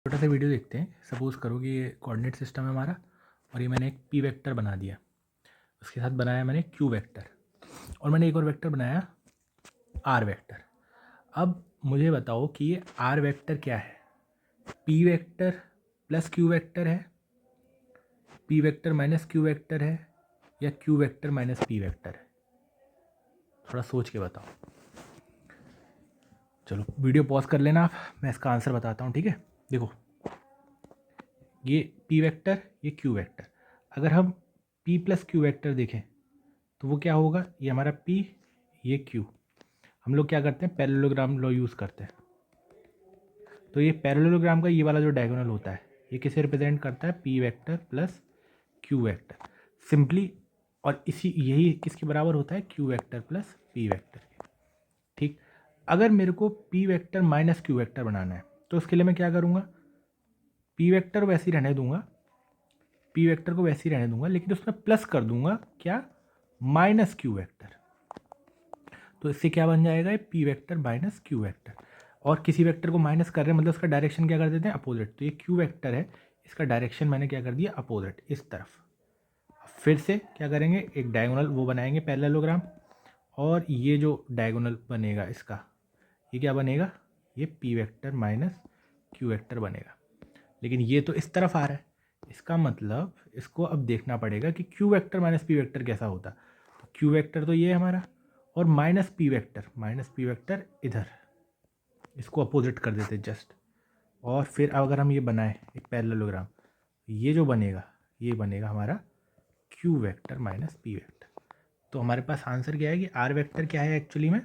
छोटा सा वीडियो देखते हैं। सपोज़ करो कि ये कोऑर्डिनेट सिस्टम है हमारा और ये मैंने एक पी वेक्टर बना दिया, उसके साथ बनाया मैंने क्यू वेक्टर और मैंने एक और वेक्टर बनाया आर वेक्टर। अब मुझे बताओ कि ये आर वेक्टर क्या है, P vector plus Q vector है, P vector minus Q vector है, या Q vector minus P vector है? थोड़ा सोच के बताओ। चलो वीडियो पॉज कर लेना आप, मैं इसका आंसर बताता हूँ। ठीक है, देखो ये पी वेक्टर, ये क्यू वेक्टर। अगर हम पी प्लस क्यू वेक्टर देखें तो वो क्या होगा, ये हमारा पी, ये क्यू। हम लोग क्या करते हैं, पैरेललोग्राम लॉ यूज़ करते हैं। तो ये पैरेललोग्राम का ये वाला जो डायगोनल होता है ये किसे रिप्रेजेंट करता है, P vector plus Q vector simply. और इसी यही किसके बराबर होता है, Q vector plus P vector के। ठीक, अगर मेरे को P vector minus Q vector बनाना है तो उसके लिए मैं क्या करूँगा, पी वेक्टर वैसे ही रहने दूंगा, पी वेक्टर को वैसे ही रहने दूंगा, लेकिन उसमें प्लस कर दूंगा क्या, माइनस क्यू वेक्टर। तो इससे क्या बन जाएगा, P vector minus Q vector. और किसी वेक्टर को माइनस कर रहे हैं मतलब उसका डायरेक्शन क्या कर देते हैं, अपोजिट। तो ये क्यू वेक्टर है, इसका डायरेक्शन मैंने क्या कर दिया, अपोजिट, इस तरफ। फिर से क्या करेंगे, एक डायगोनल वो बनाएंगे पैरेललोग्राम, और ये जो डायगोनल बनेगा इसका, ये क्या बनेगा, ये P vector minus Q vector बनेगा। लेकिन ये तो इस तरफ आ रहा है, इसका मतलब इसको अब देखना पड़ेगा कि Q vector minus P vector कैसा होता। तो क्यू वेक्टर तो ये है हमारा, और माइनस पी वेक्टर इधर, इसको अपोजिट कर देते जस्ट। और फिर अगर हम ये बनाएं एक पैरेललोग्राम, ये जो बनेगा ये बनेगा हमारा Q vector minus P vector. तो हमारे पास आंसर क्या है कि आर वेक्टर क्या है एक्चुअली में,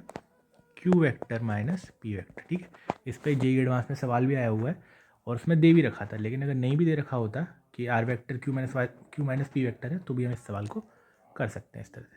Q vector minus P vector. ठीक है, इस पर जेईई एडवांस में सवाल भी आया हुआ है और उसमें दे भी रखा था, लेकिन अगर नहीं भी दे रखा होता कि R vector Q minus P vector है तो भी हम इस सवाल को कर सकते हैं इस तरह से।